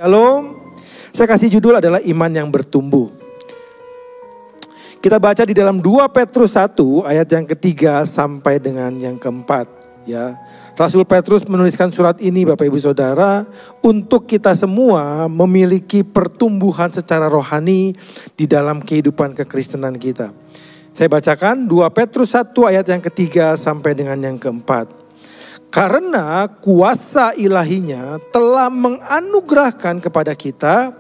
Shalom, saya kasih judul adalah iman yang bertumbuh. Kita baca di dalam 2 Petrus 1 ayat yang ketiga sampai dengan yang keempat. Ya, Rasul Petrus menuliskan surat ini Bapak Ibu Saudara untuk kita semua memiliki pertumbuhan secara rohani di dalam kehidupan kekristenan kita. Saya bacakan 2 Petrus 1 ayat yang ketiga sampai dengan yang keempat. Karena kuasa ilahinya telah menganugerahkan kepada kita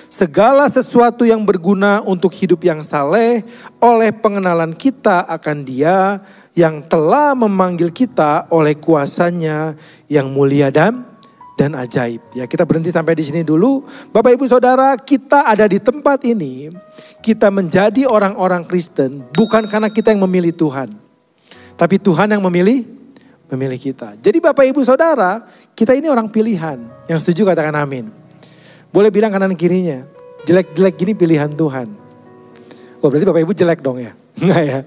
segala sesuatu yang berguna untuk hidup yang saleh oleh pengenalan kita akan Dia yang telah memanggil kita oleh kuasanya yang mulia dan ajaib. Ya, kita berhenti sampai di sini dulu. Bapak Ibu Saudara, kita ada di tempat ini, kita menjadi orang-orang Kristen bukan karena kita yang memilih Tuhan, tapi Tuhan yang memilih kita. Jadi Bapak Ibu Saudara, kita ini orang pilihan. Yang setuju katakan amin. Boleh bilang kanan kirinya, jelek-jelek gini pilihan Tuhan. Oh, berarti Bapak Ibu jelek dong ya? Enggak ya?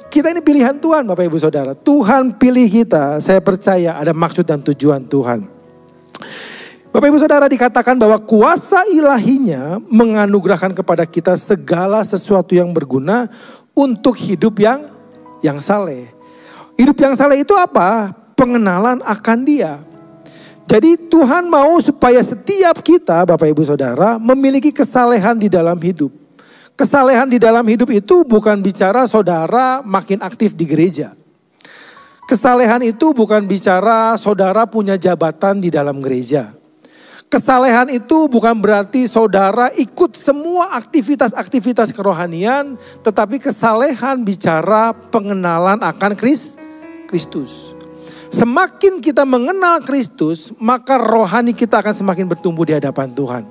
Kita ini pilihan Tuhan Bapak Ibu Saudara. Tuhan pilih kita, saya percaya ada maksud dan tujuan Tuhan. Bapak Ibu Saudara, dikatakan bahwa kuasa ilahinya menganugerahkan kepada kita segala sesuatu yang berguna untuk hidup yang saleh. Hidup yang saleh itu apa? Pengenalan akan Dia. Jadi Tuhan mau supaya setiap kita Bapak Ibu Saudara memiliki kesalehan di dalam hidup. Kesalehan di dalam hidup itu bukan bicara saudara makin aktif di gereja. Kesalehan itu bukan bicara saudara punya jabatan di dalam gereja. Kesalehan itu bukan berarti saudara ikut semua aktivitas-aktivitas kerohanian, tetapi kesalehan bicara pengenalan akan Kristus. Semakin kita mengenal Kristus, maka rohani kita akan semakin bertumbuh di hadapan Tuhan.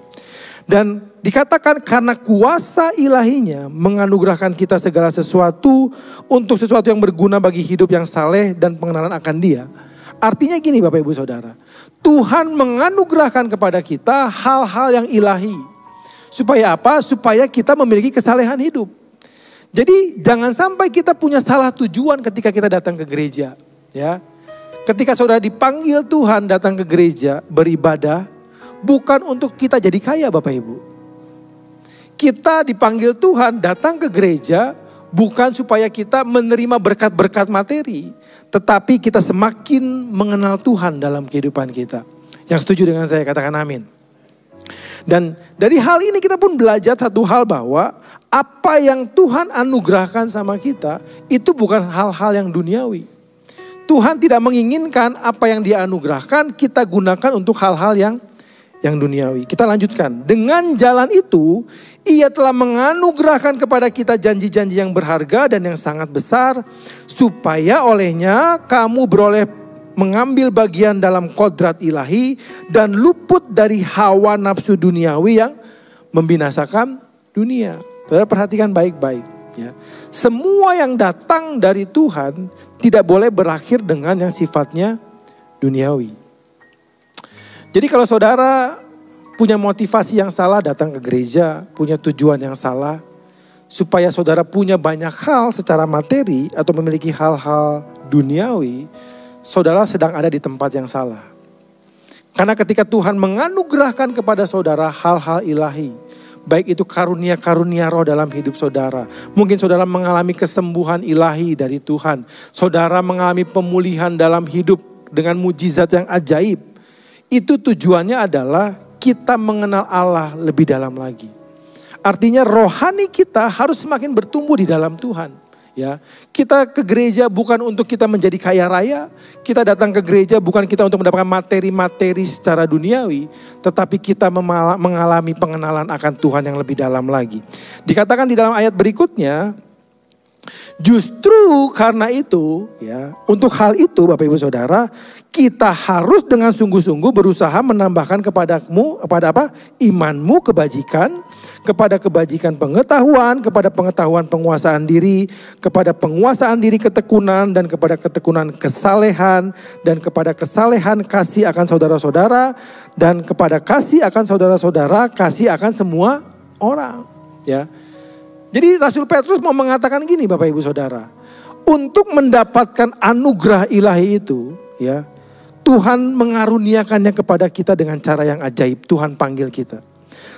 Dan dikatakan karena kuasa ilahinya menganugerahkan kita segala sesuatu untuk sesuatu yang berguna bagi hidup yang saleh dan pengenalan akan Dia. Artinya gini Bapak Ibu Saudara, Tuhan menganugerahkan kepada kita hal-hal yang ilahi. Supaya apa? Supaya kita memiliki kesalehan hidup. Jadi jangan sampai kita punya salah tujuan ketika kita datang ke gereja. Ya, ketika saudara dipanggil Tuhan datang ke gereja beribadah, bukan untuk kita jadi kaya Bapak Ibu. Kita dipanggil Tuhan datang ke gereja bukan supaya kita menerima berkat-berkat materi, tetapi kita semakin mengenal Tuhan dalam kehidupan kita. Yang setuju dengan saya katakan amin. Dan dari hal ini kita pun belajar satu hal bahwa apa yang Tuhan anugerahkan sama kita itu bukan hal-hal yang duniawi. Tuhan tidak menginginkan apa yang Dia anugerahkan kita gunakan untuk hal-hal yang duniawi. Kita lanjutkan. Dengan jalan itu Ia telah menganugerahkan kepada kita janji-janji yang berharga dan yang sangat besar, supaya olehnya kamu beroleh mengambil bagian dalam kodrat ilahi dan luput dari hawa nafsu duniawi yang membinasakan dunia. Saudara perhatikan baik-baik ya. Semua yang datang dari Tuhan tidak boleh berakhir dengan yang sifatnya duniawi. Jadi kalau saudara punya motivasi yang salah datang ke gereja, punya tujuan yang salah, supaya saudara punya banyak hal secara materi atau memiliki hal-hal duniawi, saudara sedang ada di tempat yang salah. Karena ketika Tuhan menganugerahkan kepada saudara hal-hal ilahi, baik itu karunia-karunia roh dalam hidup saudara. Mungkin saudara mengalami kesembuhan ilahi dari Tuhan. Saudara mengalami pemulihan dalam hidup dengan mujizat yang ajaib. Itu tujuannya adalah kita mengenal Allah lebih dalam lagi. Artinya rohani kita harus semakin bertumbuh di dalam Tuhan. Ya, kita ke gereja bukan untuk kita menjadi kaya raya. Kita datang ke gereja bukan kita untuk mendapatkan materi-materi secara duniawi, tetapi kita mengalami pengenalan akan Tuhan yang lebih dalam lagi. Dikatakan di dalam ayat berikutnya, justru karena itu, ya, untuk hal itu Bapak Ibu Saudara, kita harus dengan sungguh-sungguh berusaha menambahkan kepada apa? Imanmu kebajikan, kepada kebajikan pengetahuan, kepada pengetahuan penguasaan diri, kepada penguasaan diri ketekunan, dan kepada ketekunan kesalehan, dan kepada kesalehan kasih akan saudara-saudara, dan kepada kasih akan saudara-saudara, kasih akan semua orang. Ya. Jadi Rasul Petrus mau mengatakan gini Bapak Ibu Saudara, untuk mendapatkan anugerah ilahi itu, ya, Tuhan mengaruniakannya kepada kita dengan cara yang ajaib. Tuhan panggil kita.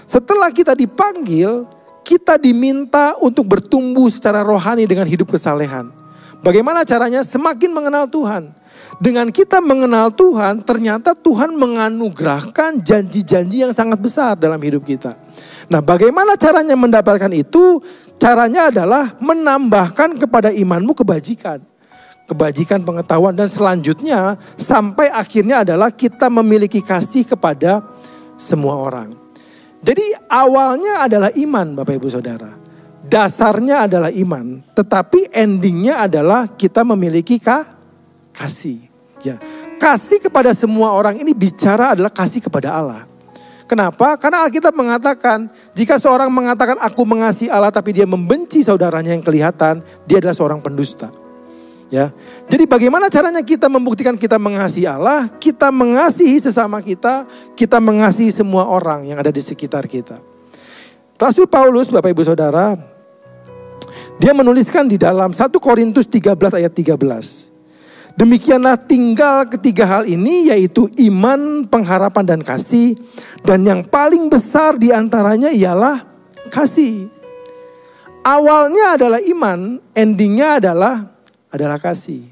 Setelah kita dipanggil, kita diminta untuk bertumbuh secara rohani dengan hidup kesalehan. Bagaimana caranya? Semakin mengenal Tuhan. Dengan kita mengenal Tuhan, ternyata Tuhan menganugerahkan janji-janji yang sangat besar dalam hidup kita. Nah, bagaimana caranya mendapatkan itu? Caranya adalah menambahkan kepada imanmu kebajikan. Kebajikan, pengetahuan, dan selanjutnya sampai akhirnya adalah kita memiliki kasih kepada semua orang. Jadi awalnya adalah iman, Bapak Ibu Saudara. Dasarnya adalah iman, tetapi endingnya adalah kita memiliki kasih. Ya, kasih kepada semua orang ini bicara adalah kasih kepada Allah. Kenapa? Karena Alkitab mengatakan, jika seorang mengatakan aku mengasihi Allah tapi dia membenci saudaranya yang kelihatan, dia adalah seorang pendusta. Ya. Jadi bagaimana caranya kita membuktikan kita mengasihi Allah? Kita mengasihi sesama kita, kita mengasihi semua orang yang ada di sekitar kita. Rasul Paulus, Bapak Ibu Saudara, dia menuliskan di dalam 1 Korintus 13 ayat 13. Demikianlah tinggal ketiga hal ini, yaitu iman, pengharapan, dan kasih. Dan yang paling besar di antaranya ialah kasih. Awalnya adalah iman, endingnya adalah kasih.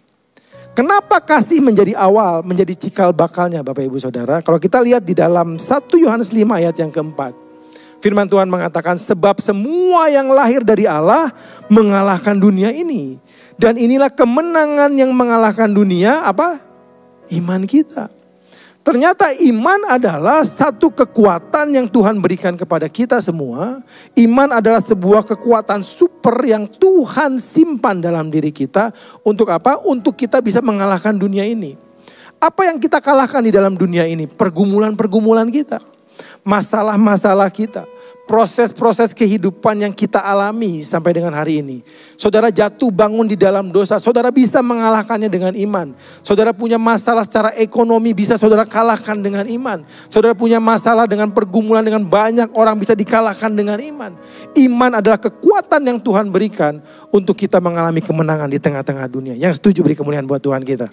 Kenapa kasih menjadi awal, menjadi cikal bakalnya Bapak Ibu Saudara? Kalau kita lihat di dalam 1 Yohanes 5 ayat yang keempat. Firman Tuhan mengatakan, sebab semua yang lahir dari Allah mengalahkan dunia ini. Dan inilah kemenangan yang mengalahkan dunia, apa? Iman kita. Ternyata iman adalah satu kekuatan yang Tuhan berikan kepada kita semua. Iman adalah sebuah kekuatan super yang Tuhan simpan dalam diri kita. Untuk apa? Untuk kita bisa mengalahkan dunia ini. Apa yang kita kalahkan di dalam dunia ini? Pergumulan-pergumulan kita. Masalah-masalah kita. Proses-proses kehidupan yang kita alami sampai dengan hari ini. Saudara jatuh bangun di dalam dosa, saudara bisa mengalahkannya dengan iman. Saudara punya masalah secara ekonomi, bisa saudara kalahkan dengan iman. Saudara punya masalah dengan pergumulan dengan banyak orang, bisa dikalahkan dengan iman. Iman adalah kekuatan yang Tuhan berikan untuk kita mengalami kemenangan di tengah-tengah dunia. Yang setuju beri kemuliaan buat Tuhan kita.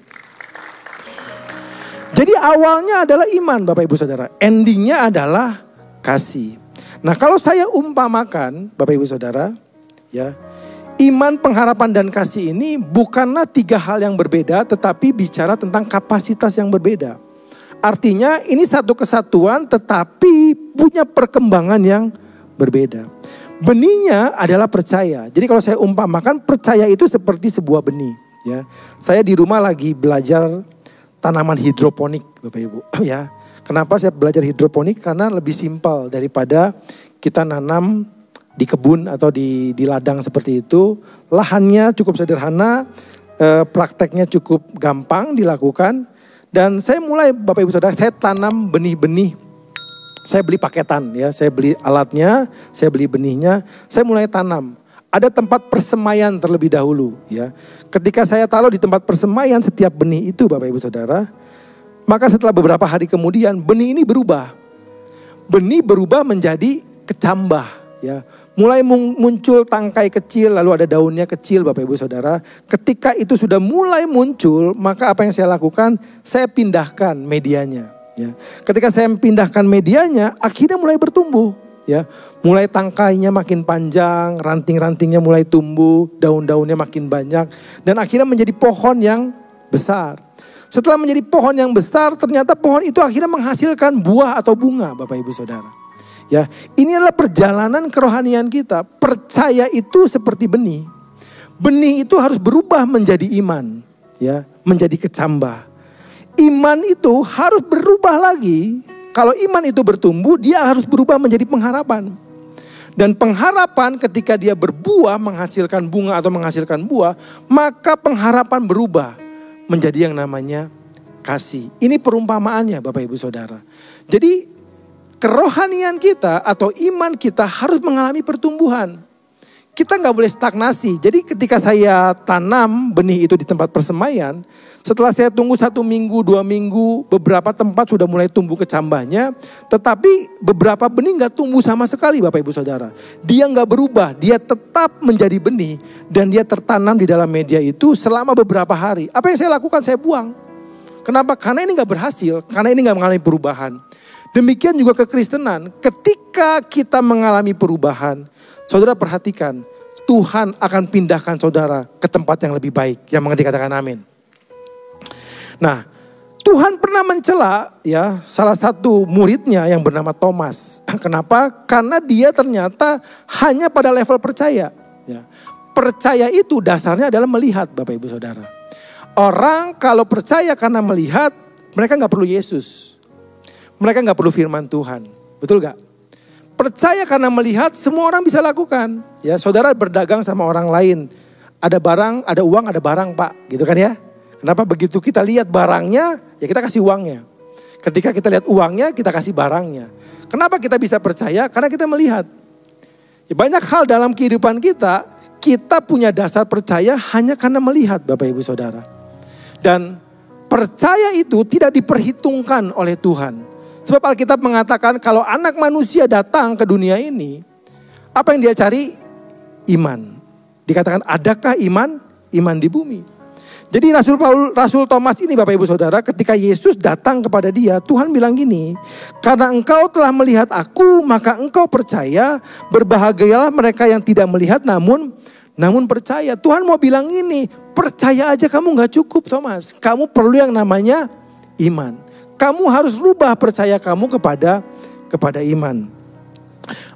Jadi awalnya adalah iman Bapak Ibu Saudara. Endingnya adalah kasih. Nah kalau saya umpamakan Bapak Ibu Saudara, ya, iman, pengharapan, dan kasih ini bukanlah tiga hal yang berbeda, tetapi bicara tentang kapasitas yang berbeda. Artinya ini satu kesatuan tetapi punya perkembangan yang berbeda. Benihnya adalah percaya. Jadi kalau saya umpamakan, percaya itu seperti sebuah benih. Ya, saya di rumah lagi belajar tanaman hidroponik Bapak Ibu. Ya. Kenapa saya belajar hidroponik? Karena lebih simpel daripada kita nanam di kebun atau di ladang seperti itu. Lahannya cukup sederhana, prakteknya cukup gampang dilakukan. Dan saya mulai Bapak Ibu Saudara, saya tanam benih-benih. Saya beli paketan ya, saya beli alatnya, saya beli benihnya, saya mulai tanam. Ada tempat persemaian terlebih dahulu ya. Ketika saya taruh di tempat persemaian setiap benih itu Bapak Ibu Saudara, maka setelah beberapa hari kemudian benih ini berubah. Benih berubah menjadi kecambah ya. Mulai muncul tangkai kecil, lalu ada daunnya kecil Bapak Ibu Saudara. Ketika itu sudah mulai muncul, maka apa yang saya lakukan? Saya pindahkan medianya ya. Ketika saya pindahkan medianya, akhirnya mulai bertumbuh ya. Mulai tangkainya makin panjang, ranting-rantingnya mulai tumbuh, daun-daunnya makin banyak, dan akhirnya menjadi pohon yang besar. Setelah menjadi pohon yang besar, ternyata pohon itu akhirnya menghasilkan buah atau bunga Bapak Ibu Saudara. Ya, ini adalah perjalanan kerohanian kita. Percaya itu seperti benih. Benih itu harus berubah menjadi iman, ya, menjadi kecambah. Iman itu harus berubah lagi. Kalau iman itu bertumbuh, dia harus berubah menjadi pengharapan. Dan pengharapan ketika dia berbuah, menghasilkan bunga atau menghasilkan buah, maka pengharapan berubah menjadi yang namanya kasih. Ini perumpamaannya Bapak Ibu Saudara. Jadi kerohanian kita atau iman kita harus mengalami pertumbuhan. Kita nggak boleh stagnasi. Jadi ketika saya tanam benih itu di tempat persemaian, setelah saya tunggu 1 minggu, 2 minggu, beberapa tempat sudah mulai tumbuh kecambahnya. Tetapi beberapa benih nggak tumbuh sama sekali Bapak Ibu Saudara. Dia nggak berubah, dia tetap menjadi benih. Dan dia tertanam di dalam media itu selama beberapa hari. Apa yang saya lakukan? Saya buang. Kenapa? Karena ini gak berhasil, karena ini gak mengalami perubahan. Demikian juga kekristenan, ketika kita mengalami perubahan, saudara perhatikan, Tuhan akan pindahkan saudara ke tempat yang lebih baik. Yang mengerti katakan amin. Nah, Tuhan pernah mencela ya salah satu muridnya yang bernama Thomas. Kenapa? Karena dia ternyata hanya pada level percaya. Ya. Percaya itu dasarnya adalah melihat, Bapak Ibu Saudara. Orang kalau percaya karena melihat, mereka gak perlu Yesus. Mereka gak perlu firman Tuhan. Betul gak? Percaya karena melihat, semua orang bisa lakukan. Ya, saudara berdagang sama orang lain. Ada barang, ada uang, ada barang Pak. Gitu kan ya. Kenapa? Begitu kita lihat barangnya, ya kita kasih uangnya. Ketika kita lihat uangnya, kita kasih barangnya. Kenapa kita bisa percaya? Karena kita melihat. Ya, banyak hal dalam kehidupan kita punya dasar percaya hanya karena melihat, Bapak Ibu Saudara. Dan percaya itu tidak diperhitungkan oleh Tuhan. Sebab Alkitab mengatakan kalau anak manusia datang ke dunia ini, apa yang dia cari? Iman. Dikatakan adakah iman? Iman di bumi. Jadi Rasul Thomas ini Bapak Ibu Saudara, ketika Yesus datang kepada dia, Tuhan bilang gini, karena engkau telah melihat aku, maka engkau percaya, berbahagialah mereka yang tidak melihat namun percaya. Tuhan mau bilang ini, percaya aja kamu gak cukup Thomas, kamu perlu yang namanya iman. Kamu harus rubah percaya kamu kepada iman.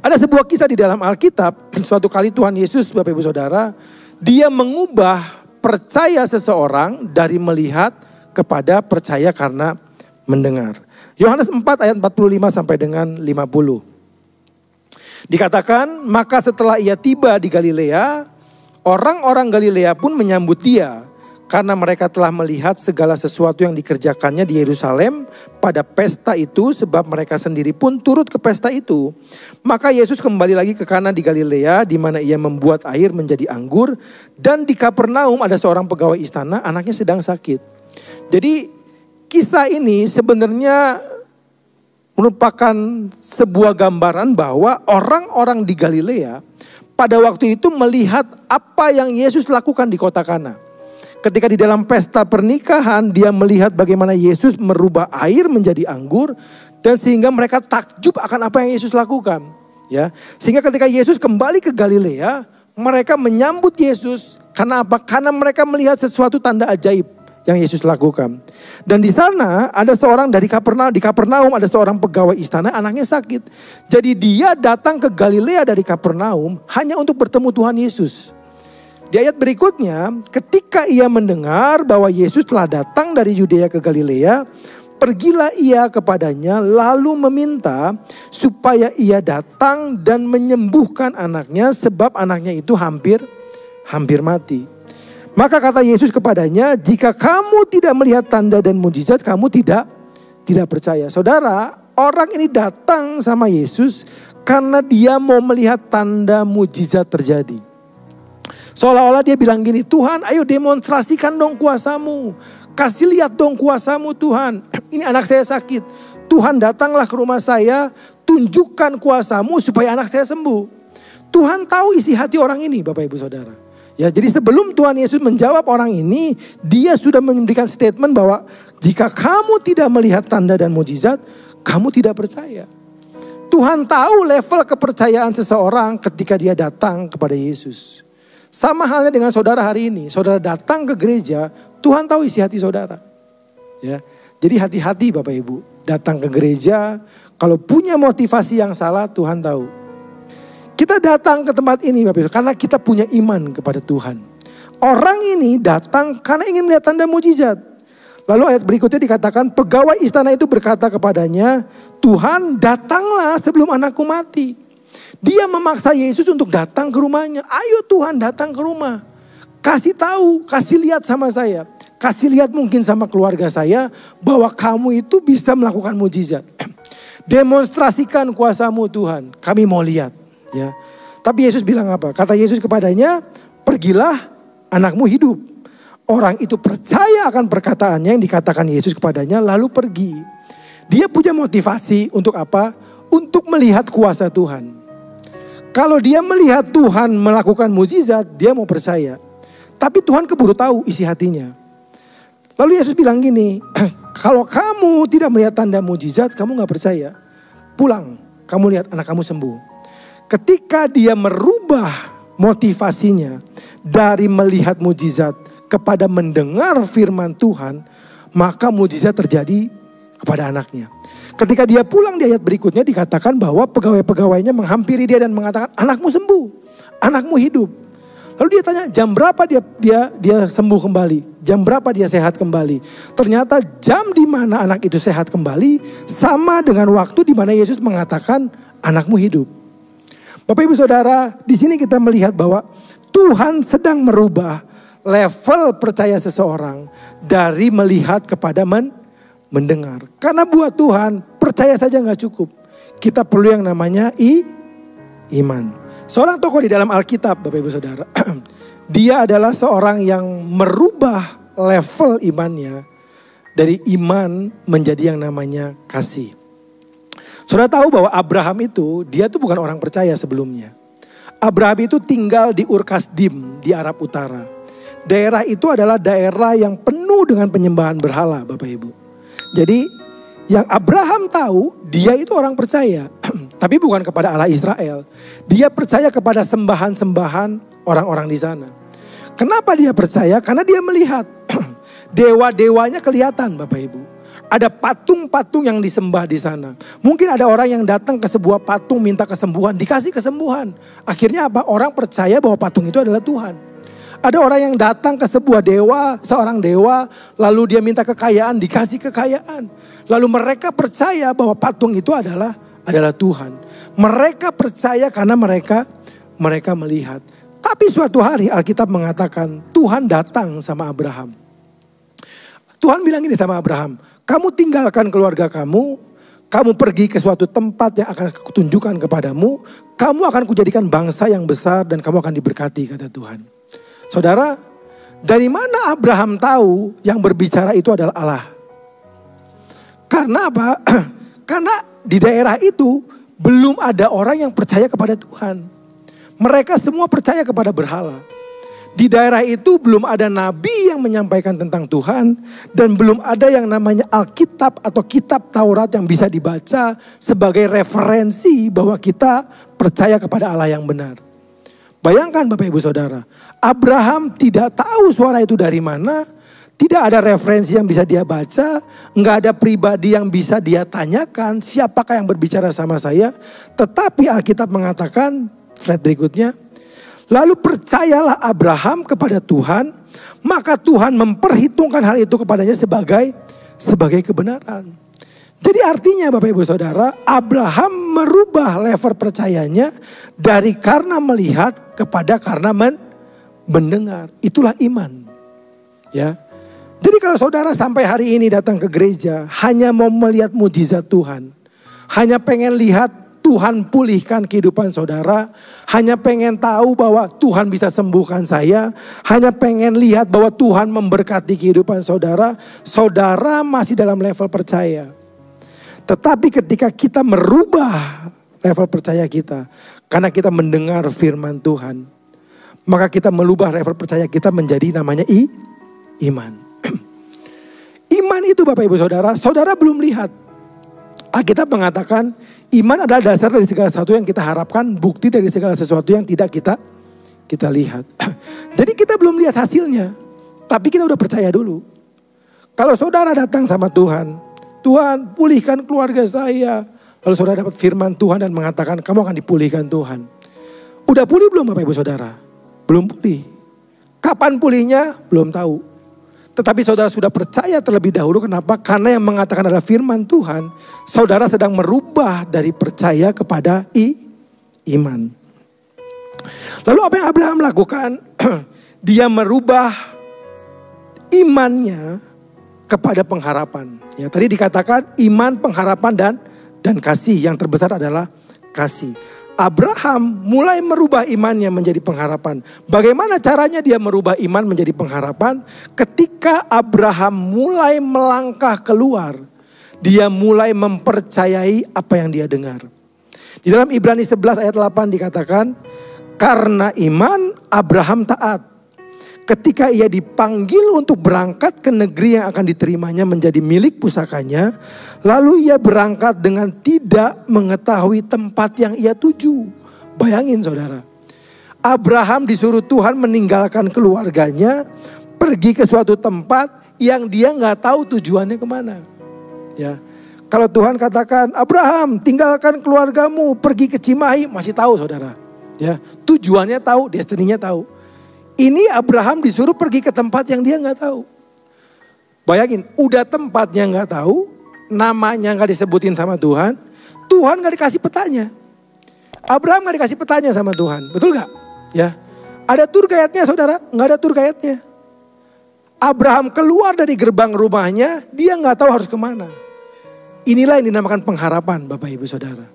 Ada sebuah kisah di dalam Alkitab, suatu kali Tuhan Yesus Bapak Ibu Saudara, dia mengubah percaya seseorang dari melihat kepada percaya karena mendengar. Yohanes 4 ayat 45 sampai dengan 50. Dikatakan, maka setelah ia tiba di Galilea, orang-orang Galilea pun menyambut dia. Karena mereka telah melihat segala sesuatu yang dikerjakannya di Yerusalem pada pesta itu, sebab mereka sendiri pun turut ke pesta itu. Maka Yesus kembali lagi ke Kana di Galilea, di mana ia membuat air menjadi anggur. Dan di Kapernaum ada seorang pegawai istana, anaknya sedang sakit. Jadi kisah ini sebenarnya merupakan sebuah gambaran bahwa orang-orang di Galilea pada waktu itu melihat apa yang Yesus lakukan di kota Kana. Ketika di dalam pesta pernikahan dia melihat bagaimana Yesus merubah air menjadi anggur, dan sehingga mereka takjub akan apa yang Yesus lakukan. Ya, sehingga ketika Yesus kembali ke Galilea, mereka menyambut Yesus karena apa? Karena mereka melihat sesuatu tanda ajaib yang Yesus lakukan. Dan di sana ada seorang di Kapernaum ada seorang pegawai istana, anaknya sakit. Jadi dia datang ke Galilea dari Kapernaum hanya untuk bertemu Tuhan Yesus. Di ayat berikutnya, ketika ia mendengar bahwa Yesus telah datang dari Yudea ke Galilea, pergilah ia kepadanya lalu meminta supaya ia datang dan menyembuhkan anaknya, sebab anaknya itu hampir mati. Maka kata Yesus kepadanya, jika kamu tidak melihat tanda dan mujizat, kamu tidak percaya. Saudara, orang ini datang sama Yesus karena dia mau melihat tanda mujizat terjadi. Seolah-olah dia bilang gini, Tuhan ayo demonstrasikan dong kuasamu. Kasih lihat dong kuasamu Tuhan. Ini anak saya sakit. Tuhan datanglah ke rumah saya, tunjukkan kuasamu supaya anak saya sembuh. Tuhan tahu isi hati orang ini Bapak Ibu Saudara. Ya, jadi sebelum Tuhan Yesus menjawab orang ini, dia sudah memberikan statement bahwa jika kamu tidak melihat tanda dan mujizat, kamu tidak percaya. Tuhan tahu level kepercayaan seseorang ketika dia datang kepada Yesus. Sama halnya dengan saudara hari ini. Saudara datang ke gereja, Tuhan tahu isi hati saudara. Ya, jadi hati-hati Bapak Ibu. Datang ke gereja, kalau punya motivasi yang salah, Tuhan tahu. Kita datang ke tempat ini Bapak Ibu, karena kita punya iman kepada Tuhan. Orang ini datang karena ingin melihat tanda mujizat. Lalu ayat berikutnya dikatakan, pegawai istana itu berkata kepadanya, Tuhan datanglah sebelum anakku mati. Dia memaksa Yesus untuk datang ke rumahnya. Ayo Tuhan datang ke rumah. Kasih tahu, kasih lihat sama saya. Kasih lihat mungkin sama keluarga saya bahwa kamu itu bisa melakukan mujizat. Demonstrasikan kuasamu Tuhan. Kami mau lihat. Ya. Tapi Yesus bilang apa? Kata Yesus kepadanya, pergilah anakmu hidup. Orang itu percaya akan perkataannya yang dikatakan Yesus kepadanya lalu pergi. Dia punya motivasi untuk apa? Untuk melihat kuasa Tuhan. Kalau dia melihat Tuhan melakukan mujizat, dia mau percaya. Tapi Tuhan keburu tahu isi hatinya. Lalu Yesus bilang gini, Kalau kamu tidak melihat tanda mujizat, kamu gak percaya. Pulang, kamu lihat anak kamu sembuh. Ketika dia merubah motivasinya dari melihat mujizat kepada mendengar firman Tuhan, maka mujizat terjadi kepada anaknya. Ketika dia pulang di ayat berikutnya dikatakan bahwa pegawai-pegawainya menghampiri dia dan mengatakan, anakmu sembuh, anakmu hidup. Lalu dia tanya, jam berapa dia sembuh kembali? Jam berapa dia sehat kembali? Ternyata jam di mana anak itu sehat kembali sama dengan waktu di mana Yesus mengatakan anakmu hidup. Bapak Ibu Saudara, di sini kita melihat bahwa Tuhan sedang merubah level percaya seseorang dari melihat kepada mendengar. Karena buat Tuhan percaya saja gak cukup. Kita perlu yang namanya iman. Seorang tokoh di dalam Alkitab, Bapak Ibu Saudara, dia adalah seorang yang merubah level imannya dari iman menjadi yang namanya kasih. Saudara tahu bahwa Abraham itu, dia tuh bukan orang percaya sebelumnya. Abraham itu tinggal di Ur Kasdim di Arab Utara. Daerah itu adalah daerah yang penuh dengan penyembahan berhala, Bapak Ibu. Jadi yang Abraham tahu, dia itu orang percaya. Tapi bukan kepada Allah Israel. Dia percaya kepada sembahan-sembahan orang-orang di sana. Kenapa dia percaya? Karena dia melihat dewa-dewanya kelihatan, Bapak Ibu. Ada patung-patung yang disembah di sana. Mungkin ada orang yang datang ke sebuah patung minta kesembuhan, dikasih kesembuhan. Akhirnya apa? Orang percaya bahwa patung itu adalah Tuhan. Ada orang yang datang ke sebuah dewa, seorang dewa, lalu dia minta kekayaan, dikasih kekayaan. Lalu mereka percaya bahwa patung itu adalah Tuhan. Mereka percaya karena mereka melihat. Tapi suatu hari Alkitab mengatakan Tuhan datang sama Abraham. Tuhan bilang ini sama Abraham, kamu tinggalkan keluarga kamu pergi ke suatu tempat yang akan kutunjukkan kepadamu, kamu akan kujadikan bangsa yang besar dan kamu akan diberkati, kata Tuhan. Saudara, dari mana Abraham tahu yang berbicara itu adalah Allah? Karena apa? Karena di daerah itu belum ada orang yang percaya kepada Tuhan. Mereka semua percaya kepada berhala. Di daerah itu belum ada nabi yang menyampaikan tentang Tuhan. Dan belum ada yang namanya Alkitab atau kitab Taurat yang bisa dibaca sebagai referensi bahwa kita percaya kepada Allah yang benar. Bayangkan Bapak Ibu Saudara, Abraham tidak tahu suara itu dari mana, tidak ada referensi yang bisa dia baca, nggak ada pribadi yang bisa dia tanyakan, siapakah yang berbicara sama saya. Tetapi Alkitab mengatakan, slide berikutnya, lalu percayalah Abraham kepada Tuhan, maka Tuhan memperhitungkan hal itu kepadanya sebagai kebenaran. Jadi artinya Bapak Ibu Saudara, Abraham merubah level percayanya dari karena melihat kepada karena mendengar. Itulah iman. Ya. Jadi kalau saudara sampai hari ini datang ke gereja hanya mau melihat mujizat Tuhan, hanya pengen lihat Tuhan pulihkan kehidupan saudara, hanya pengen tahu bahwa Tuhan bisa sembuhkan saya, hanya pengen lihat bahwa Tuhan memberkati kehidupan saudara, saudara masih dalam level percaya. Tetapi ketika kita merubah level percaya kita, karena kita mendengar firman Tuhan, maka kita merubah level percaya kita menjadi namanya iman. Iman itu Bapak Ibu Saudara, saudara belum lihat. Alkitab mengatakan iman adalah dasar dari segala sesuatu yang kita harapkan, bukti dari segala sesuatu yang tidak kita lihat. Jadi kita belum lihat hasilnya, tapi kita udah percaya dulu. Kalau saudara datang sama Tuhan, Tuhan pulihkan keluarga saya. Lalu saudara dapat firman Tuhan dan mengatakan kamu akan dipulihkan Tuhan. Udah pulih belum Bapak Ibu Saudara? Belum pulih. Kapan pulihnya? Belum tahu. Tetapi saudara sudah percaya terlebih dahulu. Kenapa? Karena yang mengatakan adalah firman Tuhan. Saudara sedang merubah dari percaya kepada iman. Lalu apa yang Abraham lakukan? Dia merubah imannya kepada pengharapan. Ya, tadi dikatakan iman, pengharapan dan kasih. Yang terbesar adalah kasih. Abraham mulai merubah imannya menjadi pengharapan. Bagaimana caranya dia merubah iman menjadi pengharapan? Ketika Abraham mulai melangkah keluar, dia mulai mempercayai apa yang dia dengar. Di dalam Ibrani 11 ayat 8 dikatakan, karena iman Abraham taat ketika ia dipanggil untuk berangkat ke negeri yang akan diterimanya menjadi milik pusakanya, lalu ia berangkat dengan tidak mengetahui tempat yang ia tuju. Bayangin saudara, Abraham disuruh Tuhan meninggalkan keluarganya, pergi ke suatu tempat yang dia nggak tahu tujuannya kemana. Ya, kalau Tuhan katakan, Abraham tinggalkan keluargamu, pergi ke Cimahi, masih tahu saudara. Ya, tujuannya tahu, destininya tahu. Ini Abraham disuruh pergi ke tempat yang dia nggak tahu. Bayangin, udah tempatnya nggak tahu, namanya nggak disebutin sama Tuhan, Tuhan nggak dikasih petanya. Abraham nggak dikasih petanya sama Tuhan, betul nggak? Ya, ada tour guide-nya saudara, nggak ada tour guide-nya. Abraham keluar dari gerbang rumahnya, dia nggak tahu harus kemana. Inilah yang dinamakan pengharapan, Bapak Ibu Saudara.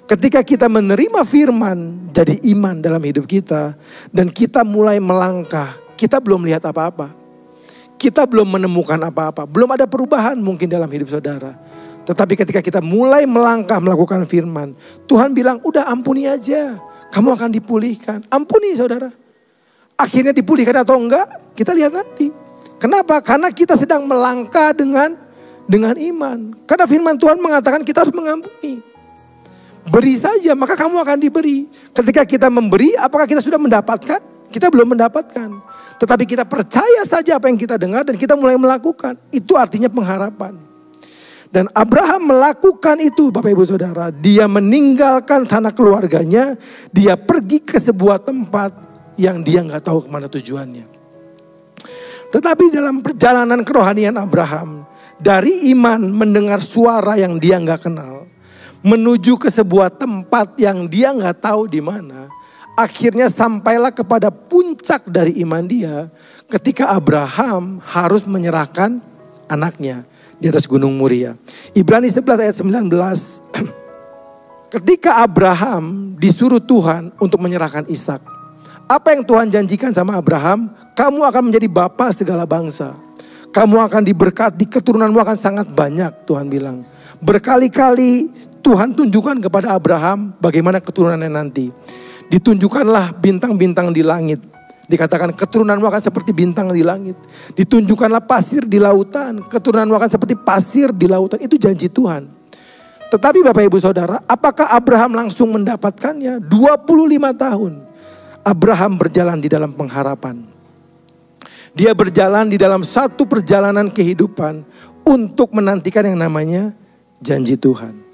Ketika kita menerima firman jadi iman dalam hidup kita, dan kita mulai melangkah, kita belum lihat apa-apa. Kita belum menemukan apa-apa, belum ada perubahan mungkin dalam hidup saudara. Tetapi ketika kita mulai melangkah melakukan firman, Tuhan bilang udah ampuni aja, kamu akan dipulihkan. Ampuni saudara. Akhirnya dipulihkan atau enggak, kita lihat nanti. Kenapa? Karena kita sedang melangkah dengan iman. Karena firman Tuhan mengatakan kita harus mengampuni. Beri saja maka kamu akan diberi. Ketika kita memberi, apakah kita sudah mendapatkan? Kita belum mendapatkan. Tetapi kita percaya saja apa yang kita dengar dan kita mulai melakukan. Itu artinya pengharapan. Dan Abraham melakukan itu Bapak Ibu Saudara. Dia meninggalkan tanah keluarganya. Dia pergi ke sebuah tempat yang dia gak tahu kemana tujuannya. Tetapi dalam perjalanan kerohanian Abraham, dari iman mendengar suara yang dia gak kenal, menuju ke sebuah tempat yang dia nggak tahu di mana, akhirnya sampailah kepada puncak dari iman dia ketika Abraham harus menyerahkan anaknya di atas Gunung Moria. Ibrani 11 ayat 19. Ketika Abraham disuruh Tuhan untuk menyerahkan Ishak, apa yang Tuhan janjikan sama Abraham? Kamu akan menjadi bapa segala bangsa. Kamu akan diberkati, keturunanmu akan sangat banyak, Tuhan bilang. Berkali-kali Tuhan tunjukkan kepada Abraham bagaimana keturunannya nanti. Ditunjukkanlah bintang-bintang di langit. Dikatakan keturunanmu akan seperti bintang di langit. Ditunjukkanlah pasir di lautan. Keturunanmu akan seperti pasir di lautan. Itu janji Tuhan. Tetapi Bapak Ibu Saudara, apakah Abraham langsung mendapatkannya? 25 tahun Abraham berjalan di dalam pengharapan. Dia berjalan di dalam satu perjalanan kehidupan untuk menantikan yang namanya janji Tuhan.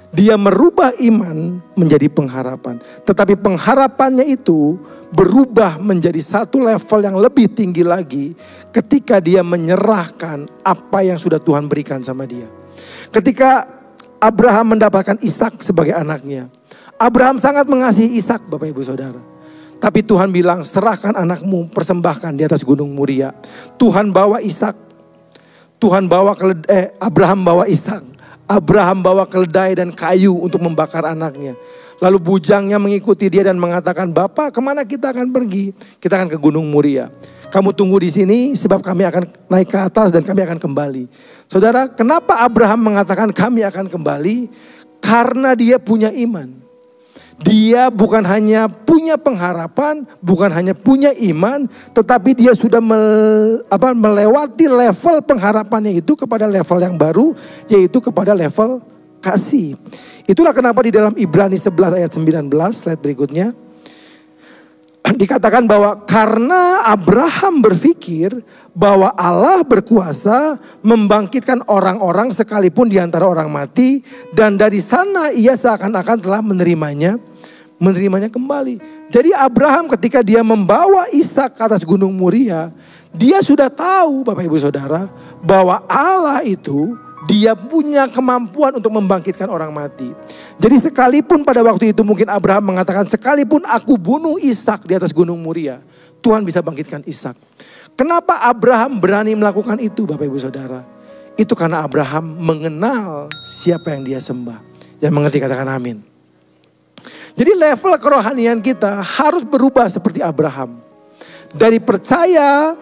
Dia merubah iman menjadi pengharapan. Tetapi pengharapannya itu berubah menjadi satu level yang lebih tinggi lagi ketika dia menyerahkan apa yang sudah Tuhan berikan sama dia. Ketika Abraham mendapatkan Ishak sebagai anaknya, Abraham sangat mengasihi Ishak Bapak Ibu Saudara. Tapi Tuhan bilang serahkan anakmu, persembahkan di atas Gunung Moria. Tuhan bawa Ishak. Abraham bawa Ishak. Abraham bawa keledai dan kayu untuk membakar anaknya. Lalu bujangnya mengikuti dia dan mengatakan, Bapak kemana kita akan pergi? Kita akan ke Gunung Moria. Kamu tunggu di sini sebab kami akan naik ke atas dan kami akan kembali. Saudara, kenapa Abraham mengatakan kami akan kembali? Karena dia punya iman. Dia bukan hanya punya pengharapan, bukan hanya punya iman, tetapi dia sudah melewati level pengharapannya itu kepada level yang baru, yaitu kepada level kasih. Itulah kenapa di dalam Ibrani 11 ayat 19, slide berikutnya, dikatakan bahwa karena Abraham berpikir bahwa Allah berkuasa membangkitkan orang-orang sekalipun di antara orang mati, dan dari sana ia seakan-akan telah menerimanya kembali. Jadi Abraham ketika dia membawa Ishak ke atas Gunung Moria, dia sudah tahu Bapak Ibu Saudara bahwa Allah itu dia punya kemampuan untuk membangkitkan orang mati. Jadi sekalipun pada waktu itu mungkin Abraham mengatakan, sekalipun aku bunuh Ishak di atas Gunung Moria, Tuhan bisa bangkitkan Ishak. Kenapa Abraham berani melakukan itu Bapak Ibu Saudara? Itu karena Abraham mengenal siapa yang dia sembah. Yang mengerti katakan amin. Jadi level kerohanian kita harus berubah seperti Abraham. Dari percaya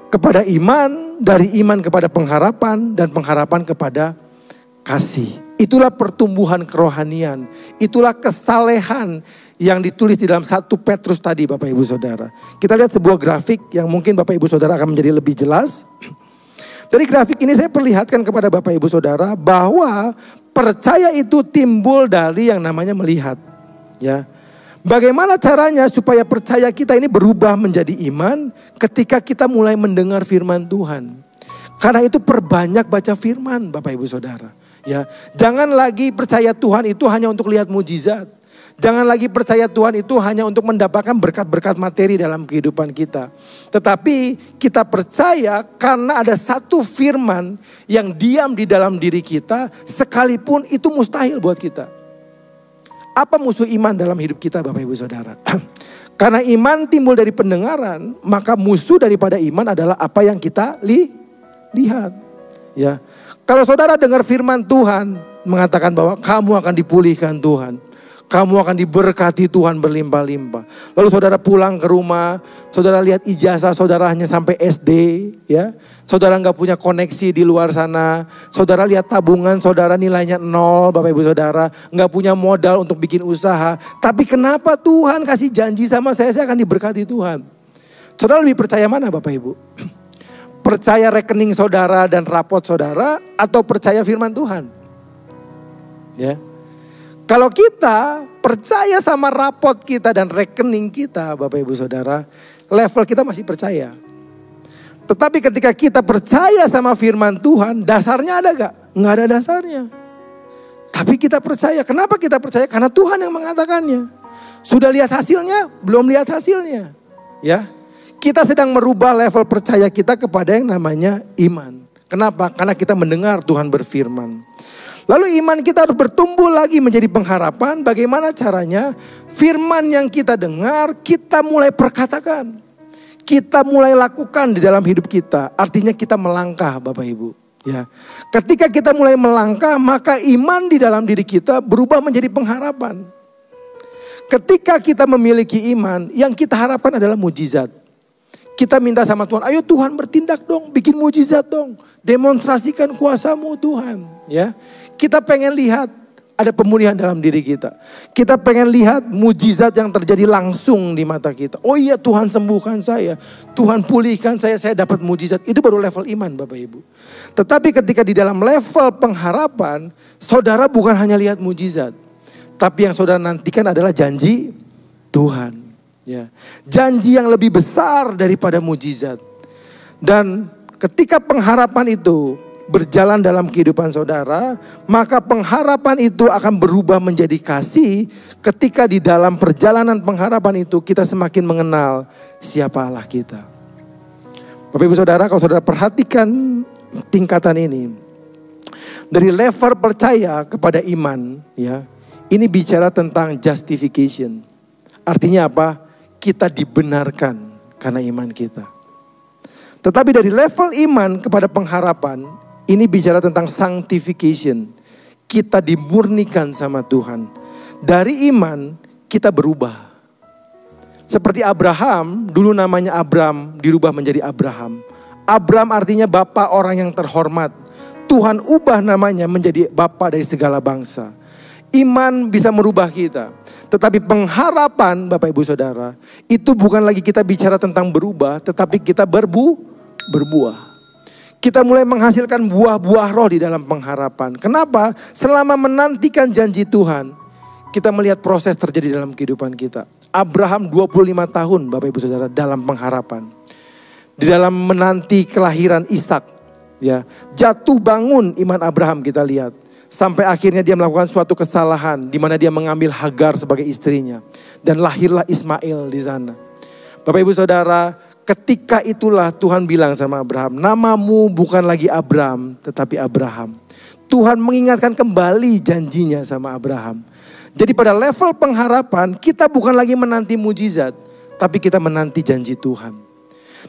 kepada iman, dari iman kepada pengharapan, dan pengharapan kepada kasih. Itulah pertumbuhan kerohanian. Itulah kesalehan yang ditulis di dalam 1 Petrus tadi Bapak Ibu Saudara. Kita lihat sebuah grafik yang mungkin Bapak Ibu Saudara akan menjadi lebih jelas. Jadi grafik ini saya perlihatkan kepada Bapak Ibu Saudara bahwa percaya itu timbul dari yang namanya melihat. Ya, bagaimana caranya supaya percaya kita ini berubah menjadi iman ketika kita mulai mendengar firman Tuhan. Karena itu perbanyak baca firman Bapak Ibu Saudara. Ya, jangan lagi percaya Tuhan itu hanya untuk lihat mujizat. Jangan lagi percaya Tuhan itu hanya untuk mendapatkan berkat-berkat materi dalam kehidupan kita. Tetapi kita percaya karena ada satu firman yang diam di dalam diri kita, sekalipun itu mustahil buat kita. Apa musuh iman dalam hidup kita Bapak Ibu Saudara? Karena iman timbul dari pendengaran, maka musuh daripada iman adalah apa yang kita lihat. Ya, kalau saudara dengar firman Tuhan mengatakan bahwa kamu akan dipulihkan Tuhan. Kamu akan diberkati Tuhan berlimpah-limpah. Lalu saudara pulang ke rumah, saudara lihat ijazah saudara hanya sampai SD, ya. Saudara nggak punya koneksi di luar sana. Saudara lihat tabungan saudara nilainya 0, Bapak Ibu Saudara, nggak punya modal untuk bikin usaha. Tapi kenapa Tuhan kasih janji sama saya akan diberkati Tuhan? Saudara lebih percaya mana Bapak Ibu? Percaya rekening saudara dan rapot saudara atau percaya firman Tuhan? Ya. Kalau kita percaya sama rapot kita dan rekening kita Bapak Ibu Saudara, level kita masih percaya. Tetapi ketika kita percaya sama firman Tuhan, dasarnya ada gak? Nggak ada dasarnya. Tapi kita percaya. Kenapa kita percaya? Karena Tuhan yang mengatakannya. Sudah lihat hasilnya? Belum lihat hasilnya. Ya, kita sedang merubah level percaya kita kepada yang namanya iman. Kenapa? Karena kita mendengar Tuhan berfirman. Lalu iman kita harus bertumbuh lagi menjadi pengharapan. Bagaimana caranya? Firman yang kita dengar, kita mulai perkatakan. Kita mulai lakukan di dalam hidup kita. Artinya kita melangkah Bapak Ibu. Ya. Ketika kita mulai melangkah, maka iman di dalam diri kita berubah menjadi pengharapan. Ketika kita memiliki iman, yang kita harapkan adalah mujizat. Kita minta sama Tuhan, ayo Tuhan bertindak dong, bikin mujizat dong. Demonstrasikan kuasa-Mu Tuhan. Ya. Kita pengen lihat ada pemulihan dalam diri kita. Kita pengen lihat mujizat yang terjadi langsung di mata kita. Oh iya Tuhan sembuhkan saya. Tuhan pulihkan saya dapat mujizat. Itu baru level iman Bapak Ibu. Tetapi ketika di dalam level pengharapan, saudara bukan hanya lihat mujizat. Tapi yang saudara nantikan adalah janji Tuhan. Ya. Janji yang lebih besar daripada mujizat. Dan ketika pengharapan itu berjalan dalam kehidupan saudara, maka pengharapan itu akan berubah menjadi kasih. Ketika di dalam perjalanan pengharapan itu kita semakin mengenal siapa Allah kita. Bapak Ibu Saudara, kalau saudara perhatikan tingkatan ini, dari level percaya kepada iman, ya, ini bicara tentang justification. Artinya apa? Kita dibenarkan karena iman kita. Tetapi dari level iman kepada pengharapan, ini bicara tentang sanctification. Kita dimurnikan sama Tuhan. Dari iman kita berubah. Seperti Abraham, dulu namanya Abram, dirubah menjadi Abraham. Abram artinya bapa orang yang terhormat. Tuhan ubah namanya menjadi bapa dari segala bangsa. Iman bisa merubah kita. Tetapi pengharapan Bapak Ibu Saudara, itu bukan lagi kita bicara tentang berubah, tetapi kita berbuah. Kita mulai menghasilkan buah-buah roh di dalam pengharapan. Kenapa? Selama menantikan janji Tuhan, kita melihat proses terjadi dalam kehidupan kita. Abraham 25 tahun Bapak Ibu Saudara dalam pengharapan. Di dalam menanti kelahiran Ishak, ya, jatuh bangun iman Abraham kita lihat. Sampai akhirnya dia melakukan suatu kesalahan di mana dia mengambil Hagar sebagai istrinya. Dan lahirlah Ismail di sana. Bapak Ibu Saudara, ketika itulah Tuhan bilang sama Abraham, namamu bukan lagi Abram, tetapi Abraham. Tuhan mengingatkan kembali janjinya sama Abraham. Jadi pada level pengharapan, kita bukan lagi menanti mujizat, tapi kita menanti janji Tuhan.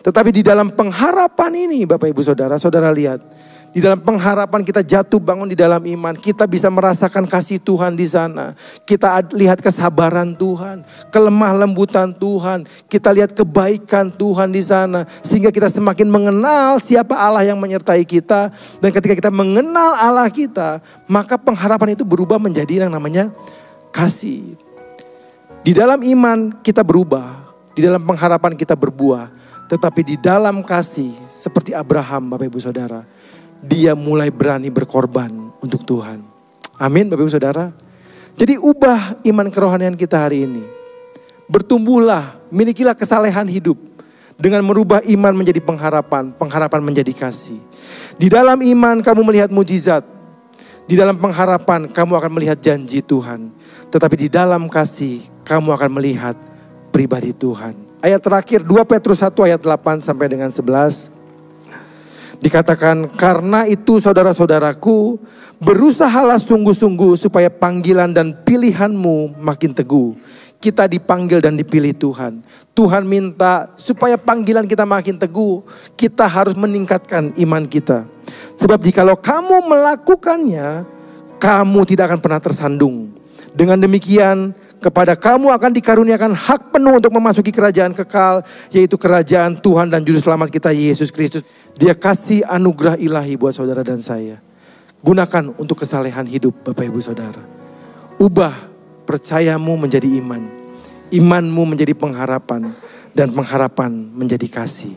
Tetapi di dalam pengharapan ini Bapak Ibu Saudara, saudara lihat, di dalam pengharapan kita jatuh bangun di dalam iman. Kita bisa merasakan kasih Tuhan di sana. Kita lihat kesabaran Tuhan, kelemah lembutan Tuhan. Kita lihat kebaikan Tuhan di sana. Sehingga kita semakin mengenal siapa Allah yang menyertai kita. Dan ketika kita mengenal Allah kita, maka pengharapan itu berubah menjadi yang namanya kasih. Di dalam iman kita berubah, di dalam pengharapan kita berbuah, tetapi di dalam kasih seperti Abraham Bapak Ibu Saudara, dia mulai berani berkorban untuk Tuhan. Amin Bapak Ibu Saudara. Jadi ubah iman kerohanian kita hari ini. Bertumbuhlah, milikilah kesalehan hidup dengan merubah iman menjadi pengharapan, pengharapan menjadi kasih. Di dalam iman kamu melihat mujizat, di dalam pengharapan kamu akan melihat janji Tuhan. Tetapi di dalam kasih kamu akan melihat pribadi Tuhan. Ayat terakhir 2 Petrus 1 ayat 8 sampai dengan 11. Dikatakan, karena itu saudara-saudaraku, berusahalah sungguh-sungguh supaya panggilan dan pilihanmu makin teguh. Kita dipanggil dan dipilih Tuhan. Tuhan minta supaya panggilan kita makin teguh. Kita harus meningkatkan iman kita. Sebab jikalau kamu melakukannya, kamu tidak akan pernah tersandung. Dengan demikian, kepada kamu akan dikaruniakan hak penuh untuk memasuki kerajaan kekal, yaitu kerajaan Tuhan dan Juru Selamat kita Yesus Kristus. Dia kasih anugerah ilahi buat saudara dan saya. Gunakan untuk kesalehan hidup Bapak Ibu Saudara. Ubah percayamu menjadi iman. Imanmu menjadi pengharapan. Dan pengharapan menjadi kasih.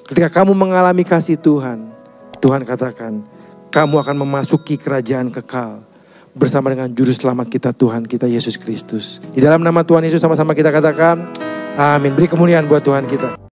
Ketika kamu mengalami kasih Tuhan, Tuhan katakan, kamu akan memasuki kerajaan kekal bersama dengan Juru Selamat kita Tuhan kita Yesus Kristus. Di dalam nama Tuhan Yesus sama-sama kita katakan, amin. Beri kemuliaan buat Tuhan kita.